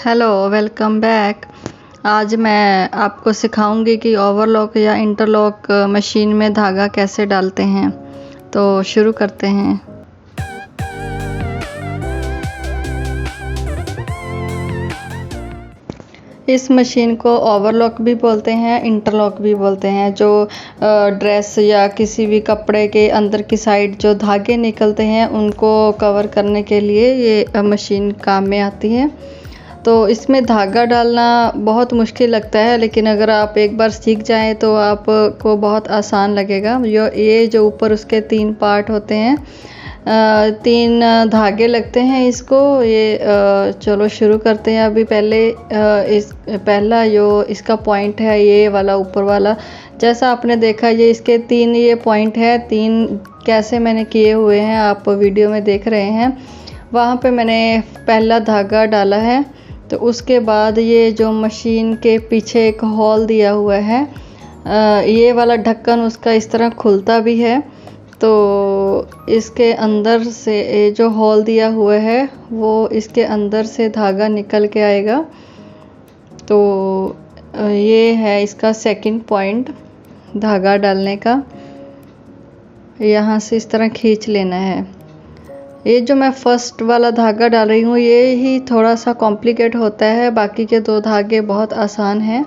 Hello, welcome back. आज मैं आपको सिखाऊंगी कि ओवरलॉक या इंटरलॉक मशीन में धागा कैसे डालते हैं। तो शुरू करते हैं। इस मशीन को ओवरलॉक भी बोलते हैं, इंटरलॉक भी बोलते हैं। जो ड्रेस या किसी भी कपड़े के अंदर की साइड जो धागे निकलते हैं उनको कवर करने के लिए ये मशीन काम में आती है। तो इसमें धागा डालना बहुत मुश्किल लगता है, लेकिन अगर आप एक बार सीख जाएं तो आपको बहुत आसान लगेगा। ये जो ऊपर उसके 3 पार्ट होते हैं, 3 धागे लगते हैं इसको। ये चलो शुरू करते हैं। अभी पहला जो इसका पॉइंट है, ये वाला ऊपर वाला, जैसा आपने देखा ये इसके 3 ये पॉइंट है। 3 कैसे मैंने किए हुए हैं आप वीडियो में देख रहे हैं। वहाँ पे मैंने पहला धागा डाला है। तो उसके बाद ये जो मशीन के पीछे एक होल दिया हुआ है, ये वाला ढक्कन उसका इस तरह खुलता भी है। तो इसके अंदर से ये जो होल दिया हुआ है वो इसके अंदर से धागा निकल के आएगा। तो ये है इसका सेकंड पॉइंट धागा डालने का। यहाँ से इस तरह खींच लेना है। ये जो मैं फर्स्ट वाला धागा डाल रही हूँ ये ही थोड़ा सा कॉम्प्लिकेट होता है, बाकी के 2 धागे बहुत आसान हैं।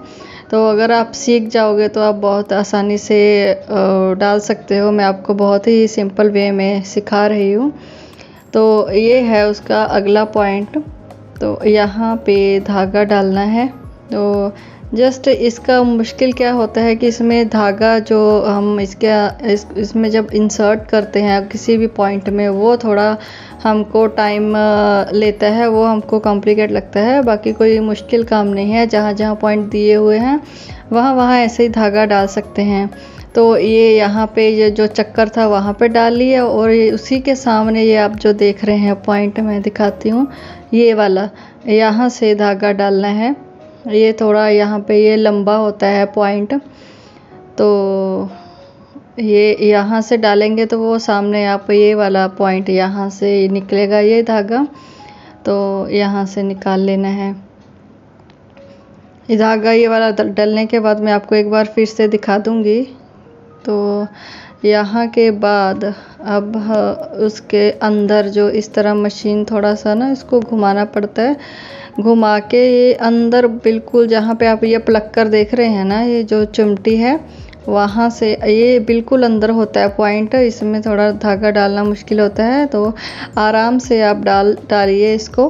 तो अगर आप सीख जाओगे तो आप बहुत आसानी से डाल सकते हो। मैं आपको बहुत ही सिंपल वे में सिखा रही हूँ। तो ये है उसका अगला पॉइंट। तो यहाँ पे धागा डालना है। तो जस्ट इसका मुश्किल क्या होता है कि इसमें धागा जो हम इसमें जब इंसर्ट करते हैं किसी भी पॉइंट में, वो थोड़ा हमको टाइम लेता है, वो हमको कॉम्प्लिकेट लगता है। बाकी कोई मुश्किल काम नहीं है। जहाँ जहाँ पॉइंट दिए हुए हैं वहाँ वहाँ ऐसे ही धागा डाल सकते हैं। तो ये यहाँ पे ये जो चक्कर था वहाँ पे डाल लिया, और ये उसी के सामने ये आप जो देख रहे हैं पॉइंट मैं दिखाती हूँ, ये वाला यहाँ से धागा डालना है। ये थोड़ा यहाँ पे ये लंबा होता है पॉइंट, तो ये यहाँ से डालेंगे तो वो सामने आप ये वाला पॉइंट यहाँ से निकलेगा ये धागा। तो यहाँ से निकाल लेना है ये धागा। ये वाला डालने के बाद मैं आपको एक बार फिर से दिखा दूँगी। तो यहाँ के बाद अब उसके अंदर जो इस तरह मशीन थोड़ा सा ना इसको घुमाना पड़ता है। घुमा के ये अंदर बिल्कुल जहाँ पे आप ये प्लग कर देख रहे हैं ना, ये जो चिमटी है वहाँ से ये बिल्कुल अंदर होता है पॉइंट। इसमें थोड़ा धागा डालना मुश्किल होता है, तो आराम से आप डालिए इसको।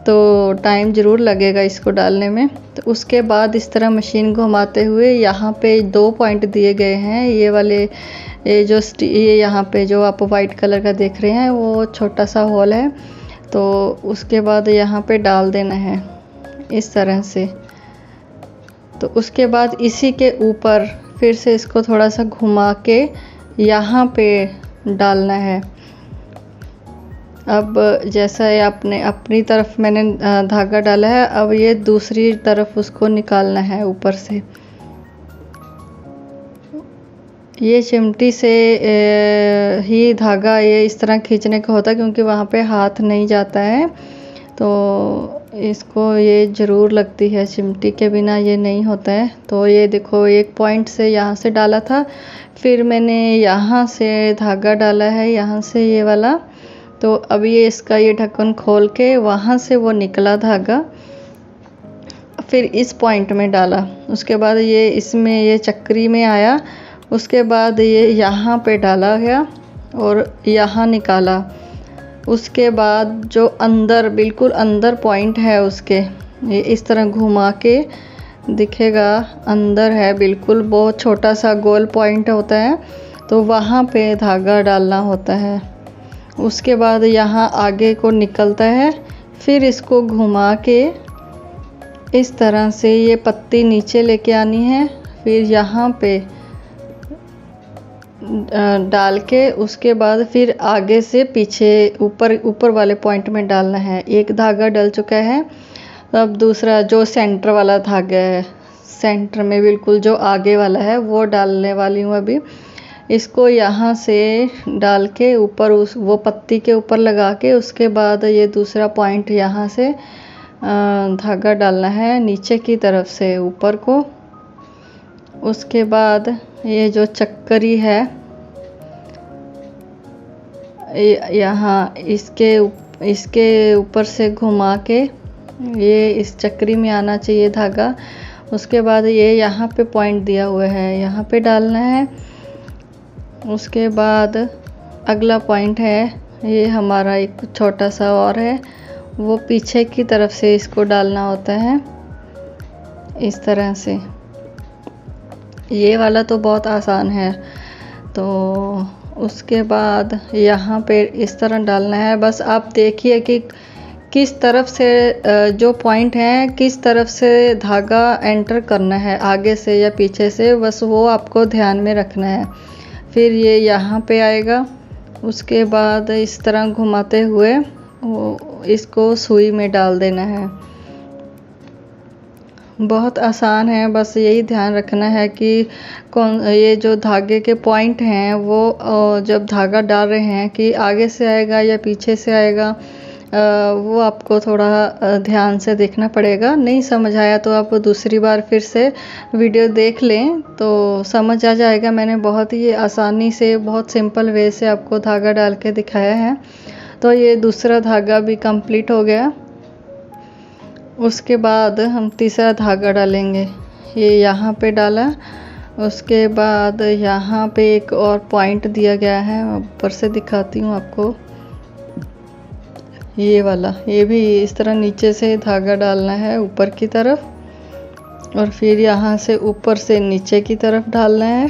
तो टाइम ज़रूर लगेगा इसको डालने में। तो उसके बाद इस तरह मशीन घुमाते हुए यहाँ पे 2 पॉइंट दिए गए हैं। ये वाले ये यहाँ पे जो आप वाइट कलर का देख रहे हैं वो छोटा सा होल है। तो उसके बाद यहाँ पे डाल देना है इस तरह से। तो उसके बाद इसी के ऊपर फिर से इसको थोड़ा सा घुमा के यहाँ पे डालना है। अब जैसा ये आपने अपनी तरफ मैंने धागा डाला है, अब ये दूसरी तरफ उसको निकालना है ऊपर से। ये चिमटी से ही धागा ये इस तरह खींचने का होता है, क्योंकि वहाँ पे हाथ नहीं जाता है। तो इसको ये ज़रूर लगती है, चिमटी के बिना ये नहीं होता है। तो ये देखो एक पॉइंट से यहाँ से डाला था, फिर मैंने यहाँ से धागा डाला है, यहाँ से ये वाला। तो अब ये इसका ये ढक्कन खोल के वहाँ से वो निकला धागा, फिर इस पॉइंट में डाला। उसके बाद ये इसमें ये चक्री में आया। उसके बाद ये यहाँ पे डाला गया और यहाँ निकाला। उसके बाद जो अंदर बिल्कुल अंदर पॉइंट है उसके, ये इस तरह घुमा के दिखेगा, अंदर है बिल्कुल, बहुत छोटा सा गोल पॉइंट होता है। तो वहाँ पे धागा डालना होता है। उसके बाद यहाँ आगे को निकलता है, फिर इसको घुमा के इस तरह से ये पत्ती नीचे लेके आनी है, फिर यहाँ पे डाल के उसके बाद फिर आगे से पीछे ऊपर वाले पॉइंट में डालना है। एक धागा डल चुका है। अब दूसरा जो सेंटर वाला धागा है, सेंटर में बिल्कुल जो आगे वाला है वो डालने वाली हूँ अभी। इसको यहाँ से डाल के ऊपर वो पत्ती के ऊपर लगा के, उसके बाद ये दूसरा पॉइंट यहाँ से धागा डालना है नीचे की तरफ से ऊपर को। उसके बाद ये जो चक्करी है यहाँ इसके ऊपर से घुमा के ये इस चक्री में आना चाहिए धागा। उसके बाद ये यहाँ पे पॉइंट दिया हुआ है, यहाँ पे डालना है। उसके बाद अगला पॉइंट है, ये हमारा एक छोटा सा और है, वो पीछे की तरफ से इसको डालना होता है इस तरह से। ये वाला तो बहुत आसान है। तो उसके बाद यहाँ पे इस तरह डालना है। बस आप देखिए कि किस तरफ से जो पॉइंट है किस तरफ से धागा एंटर करना है, आगे से या पीछे से, बस वो आपको ध्यान में रखना है। फिर ये यहाँ पे आएगा। उसके बाद इस तरह घुमाते हुए वो इसको सुई में डाल देना है। बहुत आसान है, बस यही ध्यान रखना है कि ये जो धागे के पॉइंट हैं वो जब धागा डाल रहे हैं कि आगे से आएगा या पीछे से आएगा, वो आपको थोड़ा ध्यान से देखना पड़ेगा। नहीं समझ आया तो आप दूसरी बार फिर से वीडियो देख लें तो समझ आ जाएगा। मैंने बहुत ही आसानी से, बहुत सिंपल वे से आपको धागा डाल के दिखाया है। तो ये दूसरा धागा भी कंप्लीट हो गया। उसके बाद हम तीसरा धागा डालेंगे। ये यहाँ पे डाला। उसके बाद यहाँ पे एक और पॉइंट दिया गया है, ऊपर से दिखाती हूँ आपको। ये वाला, ये भी इस तरह नीचे से धागा डालना है ऊपर की तरफ और फिर यहाँ से ऊपर से नीचे की तरफ डालना है।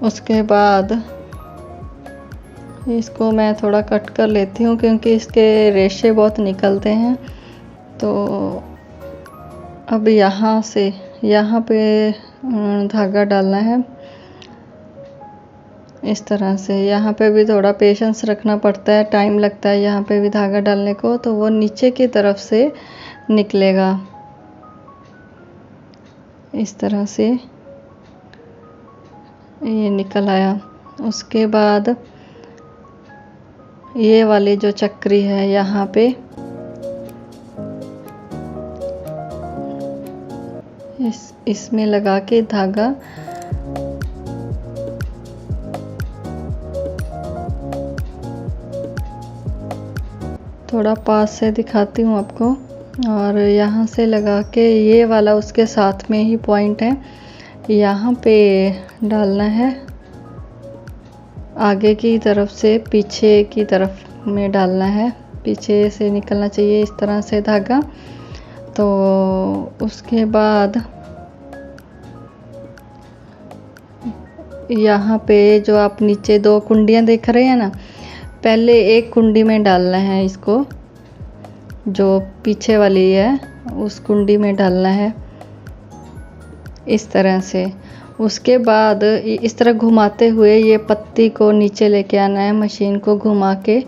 उसके बाद इसको मैं थोड़ा कट कर लेती हूँ क्योंकि इसके रेशे बहुत निकलते हैं। तो अब यहाँ से यहाँ पे धागा डालना है इस तरह से। यहाँ पे भी थोड़ा पेशेंस रखना पड़ता है, टाइम लगता है यहाँ पे भी धागा डालने को। तो वो नीचे की तरफ से निकलेगा इस तरह से, ये निकल आया। उसके बाद ये वाली जो चक्री है यहाँ पे इसमें लगा के धागा थोड़ा पास से दिखाती हूँ आपको। और यहाँ से लगा के ये वाला उसके साथ में ही पॉइंट है, यहाँ पे डालना है। आगे की तरफ से पीछे की तरफ में डालना है, पीछे से निकलना चाहिए इस तरह से धागा। तो उसके बाद यहाँ पे जो आप नीचे दो कुंडियाँ देख रहे हैं ना, पहले एक कुंडी में डालना है इसको, जो पीछे वाली है उस कुंडी में डालना है इस तरह से। उसके बाद इस तरह घुमाते हुए ये पत्ती को नीचे लेके आना है, मशीन को घुमा के।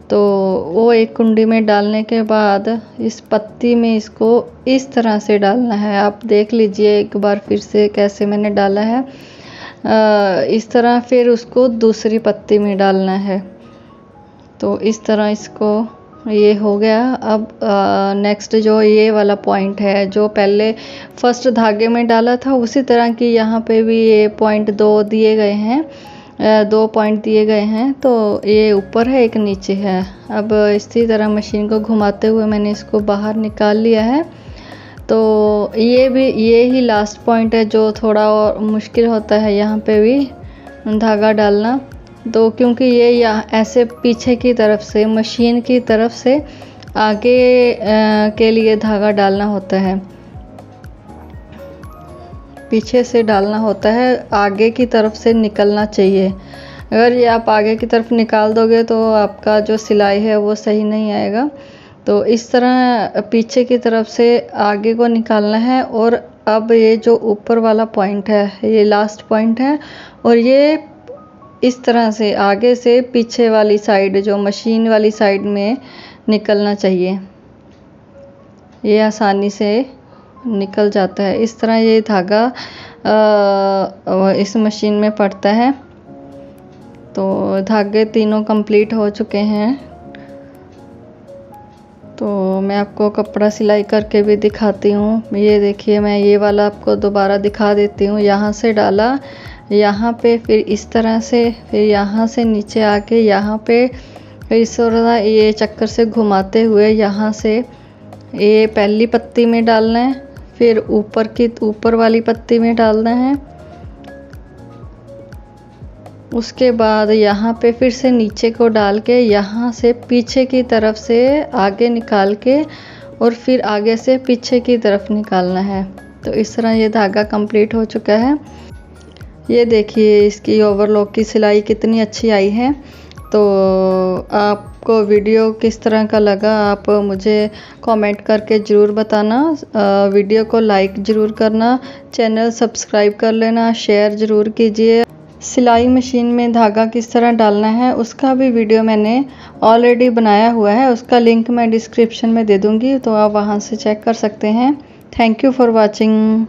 तो वो एक कुंडी में डालने के बाद इस पत्ती में इसको इस तरह से डालना है। आप देख लीजिए एक बार फिर से कैसे मैंने डाला है, इस तरह। फिर उसको दूसरी पत्ती में डालना है। तो इस तरह इसको, ये हो गया। अब नेक्स्ट जो ये वाला पॉइंट है जो पहले फर्स्ट धागे में डाला था, उसी तरह की यहाँ पे भी ये पॉइंट दो दिए गए हैं, 2 पॉइंट दिए गए हैं। तो ये ऊपर है, एक नीचे है। अब इसी तरह मशीन को घुमाते हुए मैंने इसको बाहर निकाल लिया है। तो ये ही लास्ट पॉइंट है जो थोड़ा और मुश्किल होता है यहाँ पे भी धागा डालना। तो क्योंकि ये यहाँ ऐसे पीछे की तरफ से, मशीन की तरफ से आगे के लिए धागा डालना होता है, पीछे से डालना होता है, आगे की तरफ से निकलना चाहिए। अगर ये आप आगे की तरफ निकाल दोगे तो आपका जो सिलाई है वो सही नहीं आएगा। तो इस तरह पीछे की तरफ से आगे को निकालना है। और अब ये जो ऊपर वाला पॉइंट है ये लास्ट पॉइंट है, और ये इस तरह से आगे से पीछे वाली साइड, जो मशीन वाली साइड में निकलना चाहिए। ये आसानी से निकल जाता है। इस तरह ये धागा इस मशीन में पड़ता है। तो धागे तीनों कंप्लीट हो चुके हैं। तो मैं आपको कपड़ा सिलाई करके भी दिखाती हूँ। ये देखिए, मैं ये वाला आपको दोबारा दिखा देती हूँ। यहाँ से डाला, यहाँ पे, फिर इस तरह से, फिर यहाँ से नीचे आके यहाँ पे इस तरह ये चक्कर से घुमाते हुए यहाँ से ये पहली पत्ती में डालना है, फिर ऊपर वाली पत्ती में डालना है। उसके बाद यहाँ पे फिर से नीचे को डाल के यहाँ से पीछे की तरफ से आगे निकाल के और फिर आगे से पीछे की तरफ निकालना है। तो इस तरह ये धागा कंप्लीट हो चुका है। ये देखिए इसकी ओवरलॉक की सिलाई कितनी अच्छी आई है। तो आपको वीडियो किस तरह का लगा आप मुझे कमेंट करके ज़रूर बताना। वीडियो को लाइक ज़रूर करना, चैनल सब्सक्राइब कर लेना, शेयर ज़रूर कीजिए। सिलाई मशीन में धागा किस तरह डालना है उसका भी वीडियो मैंने ऑलरेडी बनाया हुआ है, उसका लिंक मैं डिस्क्रिप्शन में दे दूँगी, तो आप वहाँ से चेक कर सकते हैं। Thank you for watching.